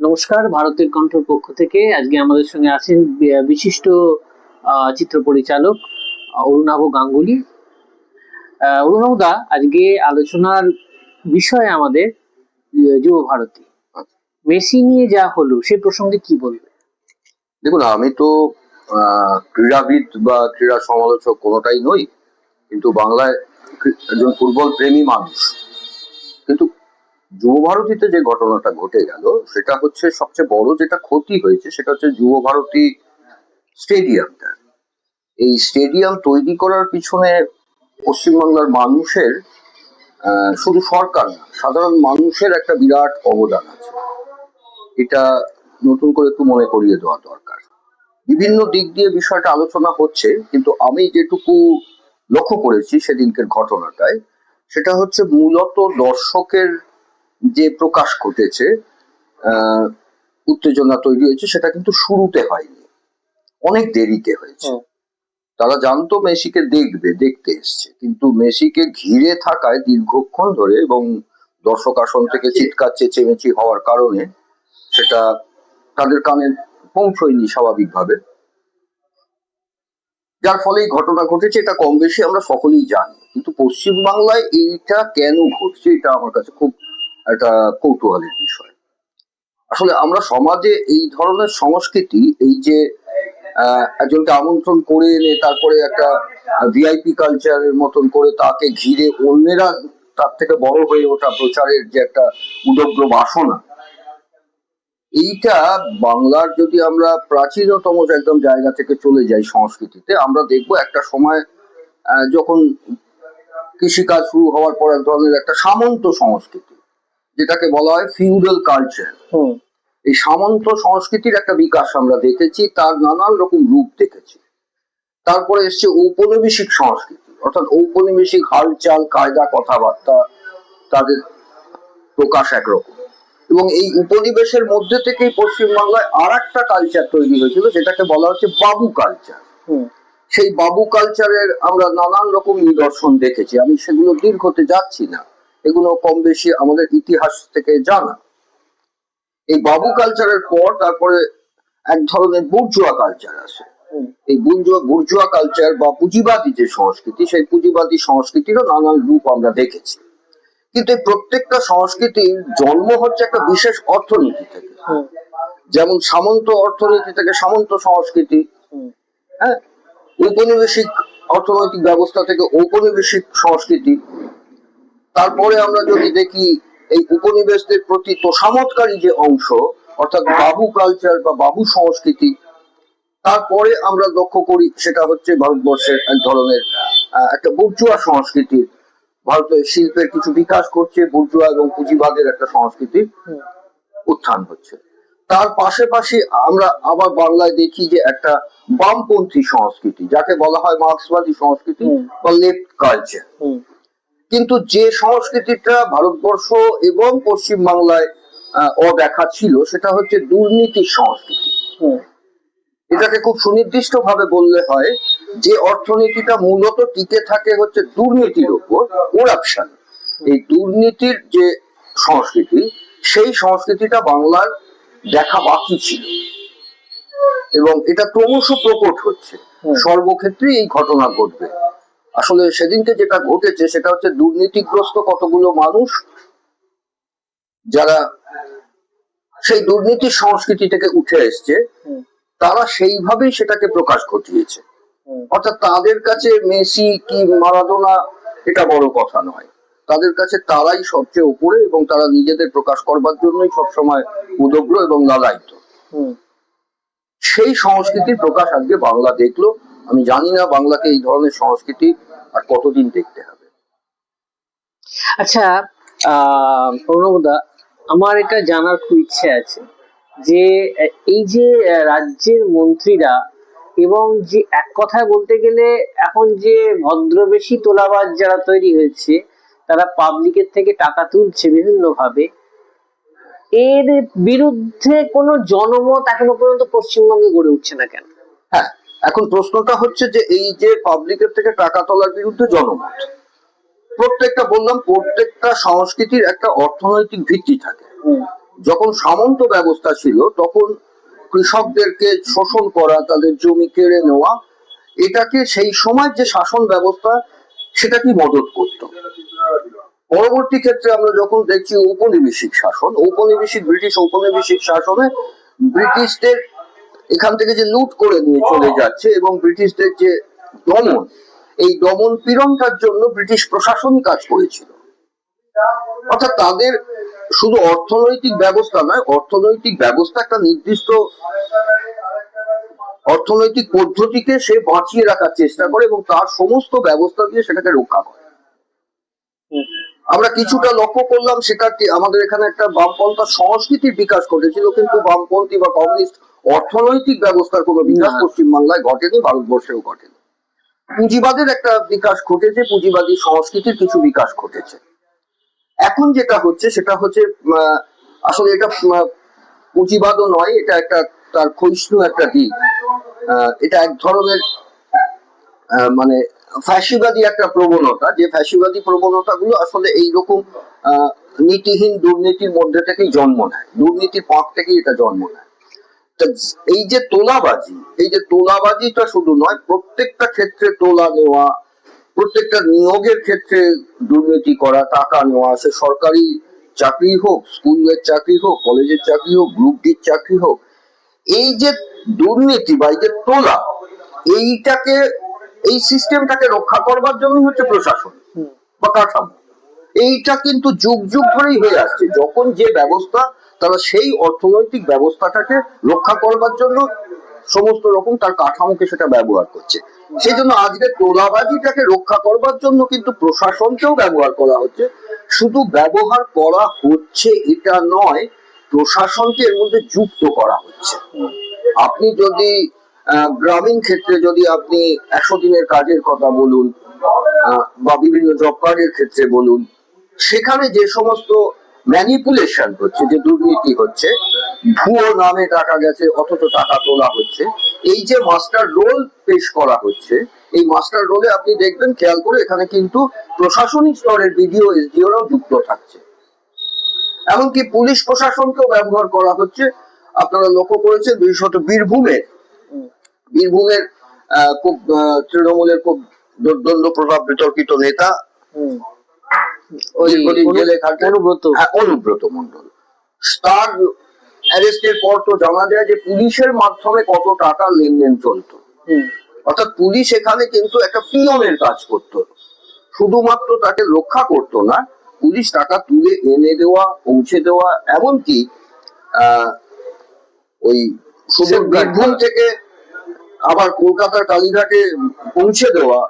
নমস্কার, ভারতের কণ্ঠের পক্ষ থেকে আজকে আমাদের সঙ্গে আছেন বিশিষ্ট চিত্র পরিচালক অরুণাভ গাঙ্গুলি। অরুণাভ দা, আজকে আলোচনার বিষয় আমাদের যুব ভারতী। মেসি নিয়ে যা হলো সে প্রসঙ্গে কি বলবে? দেখুন, আমি তো ক্রীড়াবিদ বা ক্রীড়া সমালোচক কোনোটাই নই, কিন্তু বাংলায় একজন ফুটবল প্রেমী মানুষ। কিন্তু যুব ভারতীতে যে ঘটনাটা ঘটে গেল সেটা হচ্ছে সবচেয়ে বড় যেটা ক্ষতি হয়েছে, সেটা হচ্ছে যুব ভারতী স্টেডিয়ামটা। এই স্টেডিয়াম তৈরি করার পিছনে পশ্চিমবাংলার মানুষের, শুধু সরকার না, সাধারণ মানুষের একটা বিরাট অবদান আছে। এটা নতুন করে একটু মনে করিয়ে দেওয়া দরকার। বিভিন্ন দিক দিয়ে বিষয়টা আলোচনা হচ্ছে, কিন্তু আমি যেটুকু লক্ষ্য করেছি সেদিনকের ঘটনাটায়, সেটা হচ্ছে মূলত দর্শকের যে প্রকাশ ঘটেছে, উত্তেজনা তৈরি হয়েছে, সেটা কিন্তু শুরুতে হয়নি, অনেক দেরিতে হয়েছে। তারা জানতো মেসিকে দেখতে এসছে, কিন্তু মেসিকে ঘিরে থাকায় দীর্ঘক্ষণ ধরে এবং দর্শক আসন থেকে চিৎকার চেঁচেমেচি হওয়ার কারণে সেটা তাদের কানে পৌঁছয়নি স্বাভাবিকভাবে, যার ফলে এই ঘটনা ঘটেছে। এটা কম বেশি আমরা সকলেই জানি, কিন্তু পশ্চিমবাংলায় এইটা কেন ঘটছে, এটা আমার কাছে খুব একটা কৌতূহলের বিষয়। আসলে আমরা সমাজে এই ধরনের সংস্কৃতি, এই যে একজনকে আমন্ত্রণ করে এনে তারপরে একটা ভিআইপি কালচারের মতন করে তাকে ঘিরে অন্যেরা তার থেকে বড় হয়ে ওঠা প্রচারের যে একটা উদগ্র বাসনা, এইটা বাংলার যদি আমরা প্রাচীনতম একদম জায়গা থেকে চলে যাই সংস্কৃতিতে, আমরা দেখবো একটা সময় যখন কৃষিকাজ শুরু হওয়ার পর এক ধরনের একটা সামন্ত সংস্কৃতি, যেটাকে বলা হয় ফিউডাল কালচার, এই সামন্ত সংস্কৃতির একটা বিকাশ আমরা দেখেছি, তার নানান রকম রূপ দেখেছি। তারপরে এসছে ঔপনিবেশিক সংস্কৃতি, অর্থাৎ ঔপনিবেশিক হালচাল, কায়দা, কথাবার্তা, তাদের প্রকাশ একরকম। এবং এই উপনিবেশের মধ্যে থেকেই পশ্চিমবাংলায় আর একটা কালচার তৈরি হয়েছিল, যেটাকে বলা হচ্ছে বাবু কালচার। সেই বাবু কালচারের আমরা নানান রকম নিদর্শন দেখেছি, আমি সেগুলো দীর্ঘতে যাচ্ছি না, এগুলো কম বেশি আমাদের ইতিহাস থেকে জানা। এই বাবু কালচারের পর তারপরে এক ধরনের বুর্জুয়া কালচার আসে। এই বুর্জুয়া কালচার বা পুঁজিবাদী যে সংস্কৃতি, সেই পুঁজিবাদী সংস্কৃতিরও নানান রূপ আমরা দেখেছি। কিন্তু এই প্রত্যেকটা সংস্কৃতির জন্ম হচ্ছে একটা বিশেষ অর্থনীতি থেকে, যেমন সামন্ত অর্থনীতি থেকে সামন্ত সংস্কৃতি, হ্যাঁ, ঔপনিবেশিক অর্থনৈতিক ব্যবস্থা থেকে ঔপনিবেশিক সংস্কৃতি। তারপরে আমরা যদি দেখি এই উপনিবেশদের প্রতি তোষামতকারী যে অংশ, অর্থাৎ বাবু কালচার বা বাবু সংস্কৃতি, তারপরে আমরা লক্ষ্য করি সেটা হচ্ছে ভারতবর্ষের এক ধরনের একটা বুর্জুয়া সংস্কৃতির, ভারতের শিল্পের কিছু বিকাশ করছে, বুর্জুয়া এবং পুঁজিবাদের একটা সংস্কৃতির উত্থান হচ্ছে। তার পাশাপাশি আমরা আবার বাংলায় দেখি যে একটা বামপন্থী সংস্কৃতি, যাকে বলা হয় মার্ক্সবাদী সংস্কৃতি বা লেফট কালচার। কিন্তু যে সংস্কৃতিটা ভারতবর্ষ এবং পশ্চিমবাংলায় অদেখা ছিল, সেটা হচ্ছে দুর্নীতির সংস্কৃতি। এটাকে খুব সুনির্দিষ্ট ভাবে বললে হয় যে অর্থনীতিটা মূলত টিকে থাকে হচ্ছে দুর্নীতির উপর, করাপশন। এই দুর্নীতির যে সংস্কৃতি, সেই সংস্কৃতিটা বাংলার দেখা বাকি ছিল, এবং এটা ক্রমশ প্রকট হচ্ছে। সর্বক্ষেত্রে এই ঘটনা ঘটবে। আসলে সেদিনকে যেটা ঘটেছে সেটা হচ্ছে দুর্নীতিগ্রস্ত কতগুলো মানুষ, যারা সেই দুর্নীতির সংস্কৃতি থেকে উঠে এসছে, তারা সেইভাবেই সেটাকে প্রকাশ ঘটিয়েছে। অর্থাৎ তাদের কাছে মেসি কি মারাদোনা এটা বড় কথা নয়, তাদের কাছে তারাই সবচেয়ে উপরে, এবং তারা নিজেদের প্রকাশ করবার জন্যই সবসময় উদগ্র এবং লালায়িত। সেই সংস্কৃতির প্রকাশ আজকে বাংলা দেখলো। আমি জানি না বাংলাকে এই ধরনের সংস্কৃতি আর কতদিন দেখতে হবে। আচ্ছা, প্রণবদা, আমার এটা জানার খুব ইচ্ছে আছে যে এই যে রাজ্যের মন্ত্রীরা, এবং যে এক কথায় বলতে গেলে এখন যে ভদ্রবেশী তোলাবাজ যারা তৈরি হয়েছে, তারা পাবলিকের থেকে টাকা তুলছে বিভিন্ন ভাবে, এর বিরুদ্ধে কোনো জনমত এখনো পর্যন্ত পশ্চিমবঙ্গে গড়ে উঠছে না কেন? হ্যাঁ, এখন প্রশ্নটা হচ্ছে যে এই যে পাবলিকের থেকে টাকা তোলার বিরুদ্ধে জনমত, প্রত্যেকটা সংস্কৃতির একটা অর্থনৈতিক ভিত্তি থাকে, যখন সামন্ত ব্যবস্থা ছিল তখন কৃষকদেরকে শোষণ করা, তাদের জমি কেড়ে নেওয়া, এটাকে সেই সময় যে শাসন ব্যবস্থা সেটা কি মদত করতো। পরবর্তী ক্ষেত্রে আমরা যখন দেখছি ঔপনিবেশিক শাসন, ব্রিটিশ ঔপনিবেশিক শাসনে ব্রিটিশদের এখান থেকে যে লুট করে নিয়ে চলে যাচ্ছে এবং ব্রিটিশদের যে দমন, এই দমন পীড়নটার জন্য ব্রিটিশ প্রশাসনই কাজ করেছিল। অর্থাৎ তাদের শুধু অর্থনৈতিক ব্যবস্থা নয়, অর্থনৈতিক ব্যবস্থা একটা নির্দিষ্ট অর্থনৈতিক পদ্ধতিকে সে বাঁচিয়ে রাখার চেষ্টা করে এবং তার সমস্ত ব্যবস্থা দিয়ে সেটাকে রক্ষা করে। আমরা কিছুটা লক্ষ্য করলাম সেটা আমাদের এখানে একটা বামপন্থা সংস্কৃতির বিকাশ ঘটেছিল, কিন্তু বামপন্থী বা কমিউনিস্ট অর্থনৈতিক ব্যবস্থার কোনো বিকাশ পশ্চিমবাংলায় ঘটেনি, ভারতবর্ষেও ঘটেনি। পুঁজিবাদের একটা বিকাশ ঘটেছে, পুঁজিবাদী সংস্কৃতির কিছু বিকাশ ঘটেছে। এখন যেটা হচ্ছে সেটা হচ্ছে আসলে এটা পুঁজিবাদও নয়, এটা একটা তার ক্ষয়িষ্ণু একটা দিক। এটা এক ধরনের মানে ফ্যাসিবাদী একটা প্রবণতা, যে ফ্যাসিবাদী প্রবণতা গুলো আসলে এইরকম নীতিহীন দুর্নীতির মধ্যে থেকেই জন্ম নেয়, দুর্নীতির পাক থেকেই এটা জন্ম নেয়। এই যে তোলাবাজিটা শুধু নয়, প্রত্যেকটা ক্ষেত্রে তোলা নেওয়া, প্রত্যেকটা নিয়োগের ক্ষেত্রে দুর্নীতি করা, টাকা নেওয়া, সে সরকারি চাকরি হোক, স্কুলের চাকরি হোক, কলেজের চাকরি হোক, গ্রুপ ডির চাকরি হোক, এই যে দুর্নীতি বা এই যে তোলা, এইটাকে এই সিস্টেমটাকে রক্ষা করবার জন্য হচ্ছে প্রশাসন বা কাঠামো। এইটা কিন্তু যুগ যুগ ধরেই হয়ে আসছে। যখন যে ব্যবস্থা, তারা সেই অর্থনৈতিক ব্যবস্থাটাকে রক্ষা করবার জন্য সমস্ত রকম তার কাঠামোকে সেটা ব্যবহার করছে। সেই জন্য আজকে তোলাবাজিটাকে রক্ষা করবার জন্য কিন্তু প্রশাসনকেও ব্যবহার করা হচ্ছে। শুধু ব্যবহার করা হচ্ছে এটা নয়, প্রশাসনকে এর মধ্যে যুক্ত করা হচ্ছে। আপনি যদি গ্রামীণ ক্ষেত্রে যদি আপনি 100 দিনের কাজের কথা বলুন বা বিভিন্ন জব কার্ডের ক্ষেত্রে বলুন, সেখানে যে সমস্ত ম্যানিপুলেশন হচ্ছে, যে দুর্নীতি হচ্ছে, ভুয়ো নামে টাকা গেছে অথচ টাকা তোলা হচ্ছে, এই যে মাস্টার রোল পেশ করা হচ্ছে, এই মাস্টার রোলে আপনি দেখবেন, খেয়াল করে, এখানে কিন্তু প্রশাসনিক স্তরের বিডিও এসডিওরাও যুক্ত থাকছে। এমনকি পুলিশ প্রশাসনকেও ব্যবহার করা হচ্ছে। আপনারা লক্ষ্য করেছেন বিশেষত বীরভূমের খুব তৃণমূলের খুব দুর্দণ্ড প্রভাব বিতর্কিত নেতা অনুব্রত মন্ডল, তার অ্যারেস্টের পর তো জানা যায় যে পুলিশের মাধ্যমে কত টাকা লেনদেন চলতো। অর্থাৎ পুলিশ এখানে কিন্তু একটা পিয়নের কাজ করতো, শুধুমাত্র তাকে রক্ষা করতো না, পুলিশ টাকা তুলে এনে দেওয়া, পৌঁছে দেওয়া, এমনকি ওই সুদূর বীরভূম থেকে আবার কলকাতার কালীঘাটে পৌঁছে দেওয়া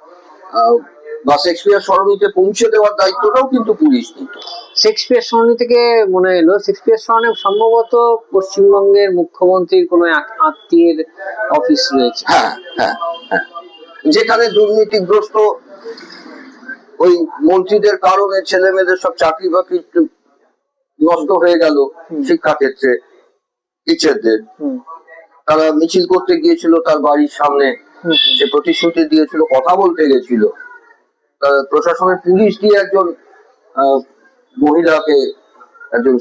বা শেক্সপিয়ার সরণিতে পৌঁছে দেওয়ার দায়িত্বটাও কিন্তু পুলিশ নিত। শেক্সপিয়ার সরণি থেকে মনে এলো, শেক্সপিয়ার সরণি সম্ভবত পশ্চিমবঙ্গের মুখ্যমন্ত্রীর কোনো আত্মীয়ের অফিস রয়েছে। হ্যাঁ হ্যাঁ হ্যাঁ, যেখানে দুর্নীতিগ্রস্ত ওই মন্ত্রীদের কারণে ছেলে মেয়েদের সব চাকরি বাকরি নষ্ট হয়ে গেল, শিক্ষাক্ষেত্রে টিচারদের। তারা মিছিল করতে গিয়েছিল তার বাড়ির সামনে, যে প্রতিশ্রুতি দিয়েছিল, কথা বলতে গেছিল, প্রশাসনের পুলিশ দিয়ে একজন মহিলাকে, একজন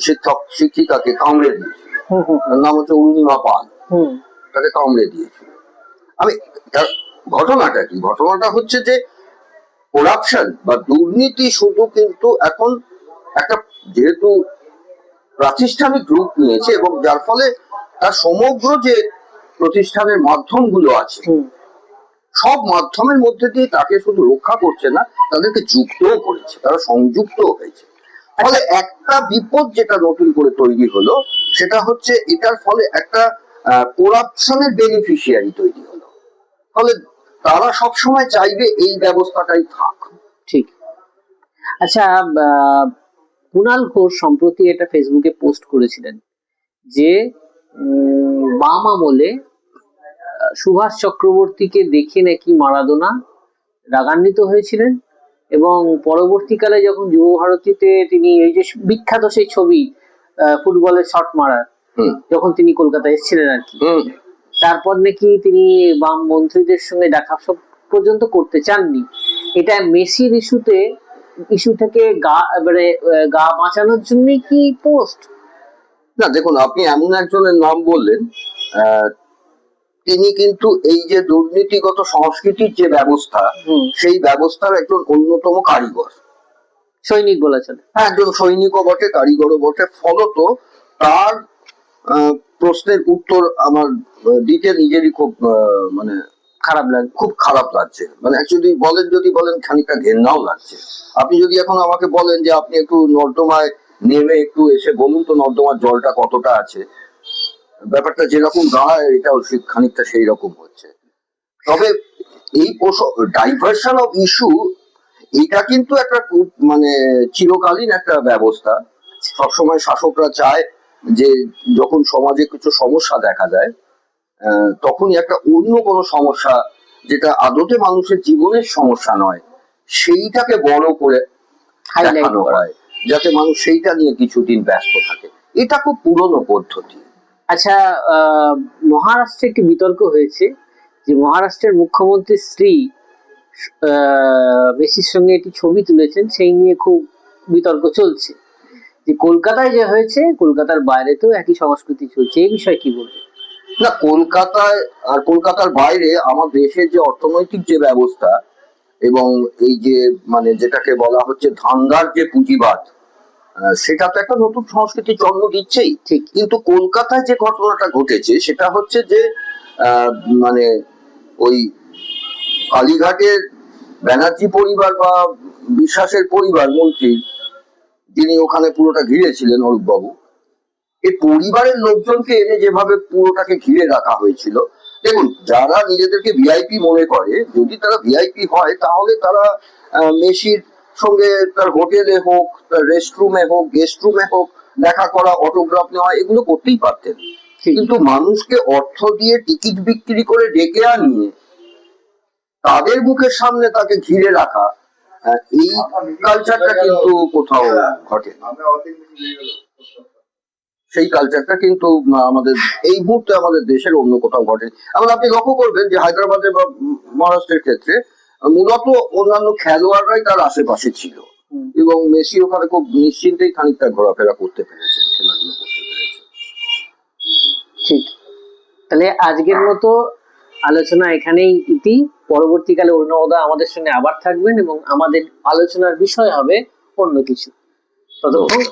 শিক্ষিকাকে কামড়ে দিয়েছিল, তার নাম হচ্ছে অরুণিমা পাল, তাকে কামড়ে দিয়েছিল। আমি ঘটনাটা কি, ঘটনাটা হচ্ছে যে করাপশন বা দুর্নীতি শুধু কিন্তু এখন একটা যেহেতু প্রাতিষ্ঠানিক রূপ নিয়েছে, এবং যার ফলে তার সমগ্র যে প্রতিষ্ঠানের মাধ্যমগুলো আছে, সব মাধ্যমের মধ্যে দিয়ে তাকে শুধু রক্ষা করছে না, তাদেরকে যুক্তও করেছে, তারা সংযুক্ত হয়েছে। ফলে একটা বিপদ যেটা নতুন করে তৈরি হলো, সেটা হচ্ছে এটার ফলে একটা করাপশনের বেনিফিশিয়ারি তৈরি হলো। ফলে তারা সবসময় চাইবে এই ব্যবস্থাটাই থাক। ঠিক। আচ্ছা, কুণাল ঘোষ সম্প্রতি এটা ফেসবুকে পোস্ট করেছিলেন যে বাম আমলে সুভাষ চক্রবর্তীকে দেখে নাকি মারাদোনা রাগান্বিত হয়েছিলেন, এবং পরবর্তীকালে যখন যুব ভারতীতে তিনি এই যে বিখ্যাত সেই ছবি ফুটবলের শট মারার, যখন তিনি কলকাতায় এসেছিলেন আর কি, তারপর নাকি তিনি বাম মন্ত্রীদের সঙ্গে দেখা পর্যন্ত করতে চাননি। এটা মেসির ইস্যু থেকে গা বাঁচানোর জন্য কি পোস্ট, না দেখুন, আপনি এমন একজনের নাম বললেন, আহ, তিনি কিন্তু এই যে দুর্নীতিগত সংস্কৃতির যে ব্যবস্থা, হুম, সেই ব্যবস্থার একজন অন্যতম কারিগর। সৈনিক বলেছেন। হ্যাঁ, একজন সৈনিকও বটে, কারিগরও বটে। ফলত তার প্রশ্নের উত্তর আমার দিতে নিজেরই খুব মানে খারাপ লাগে। খুব খারাপ লাগছে। মানে অ্যাকচুয়ালি যদি বলেন খানিকটা ঘেন্নাও লাগছে। আপনি যদি এখন আমাকে বলেন যে আপনি একটু নর্দমায় নেমে একটু এসে বলুন তো নর্দমার জলটা কতটা আছে, ব্যাপারটা যেরকম দাঁড়ায় এটাও খানিকটা সেই রকম হচ্ছে। তবে এই ডাইভার্সন অফ ইস্যু, এটা কিন্তু একটা খুব মানে চিরকালীন একটা ব্যবস্থা। সবসময় শাসকরা চায় যে যখন সমাজে কিছু সমস্যা দেখা যায়, তখনই একটা অন্য কোনো সমস্যা, যেটা আদতে মানুষের জীবনের সমস্যা নয়, সেইটাকে বড় করে হাইলাইট দেখানো করা। হয়, যাতে মানুষ সেইটা নিয়ে কিছুদিন ব্যস্ত থাকে। এটা খুব পুরনো পদ্ধতি। আচ্ছা, মহারাষ্ট্রে একটি বিতর্ক হয়েছে যে মহারাষ্ট্রের মুখ্যমন্ত্রী স্ত্রী মেসির সঙ্গে একটি ছবি তুলেছেন, সেই নিয়ে খুব বিতর্ক চলছে। যে কলকাতায় যে হয়েছে, কলকাতার বাইরে তো একই সংস্কৃতি চলছে, এই বিষয়ে কি বলবো? না, কলকাতায় আর কলকাতার বাইরে আমার দেশের যে অর্থনৈতিক যে ব্যবস্থা, এবং এই যে মানে যেটাকে বলা হচ্ছে ধান্দার যে পুঁজিবাদ, সেটা তো একটা নতুন সংস্কৃতির জন্ম দিচ্ছেই। ঠিক। কিন্তু কলকাতায় যে ঘটনাটা ঘটেছে সেটা হচ্ছে যে আহ, মানে ওই কালীঘাটের ব্যানার্জি পরিবার বা বিশ্বাসের পরিবার মন্ত্রীর, যিনি ওখানে পুরোটা ঘিরেছিলেন অরূপবাবু, এই পরিবারের লোকজনকে এনে যেভাবে পুরোটাকে ঘিরে রাখা হয়েছিল। দেখুন, যারা নিজেদেরকে ভিআইপি মনে করে, যদি তারা ভিআইপি হয় তাহলে তারা মেসির সঙ্গে তার হোটেলে হোক, তার রেস্টরুমে হোক, গেস্ট রুমে হোক দেখা করা, অটোগ্রাফ নেওয়া, এগুলো করতেই পারতেন। কিন্তু মানুষকে অর্থ দিয়ে টিকিট বিক্রি করে ডেকে আনিয়ে তাদের মুখের সামনে তাকে ঘিরে রাখা, এই কালচারটা কিন্তু কোথাও ঘটে। সেই কালচারটা কিন্তু আমাদের এই মুহূর্তে আমাদের দেশের অন্য কোথাও ঘটে। এমন আপনি লক্ষ্য করবেন যে হায়দ্রাবাদে বা মহারাষ্ট্রের ক্ষেত্রে মূলত অন্যান্য খেলোয়াড়রাই তার আশেপাশে ছিল, এবং মেসি ওখানে খুব নিশ্চিন্তেই খানিকটা ঘোরাফেরা করতে পেরেছেন, খেলাধুলো করতে পেরেছেন। ঠিক। তাহলে আজকের মতো আলোচনা এখানেই ইতি। পরবর্তীকালে অর্ণবদা আমাদের সঙ্গে আবার থাকবেন এবং আমাদের আলোচনার বিষয় হবে অন্য কিছু। ততক্ষণ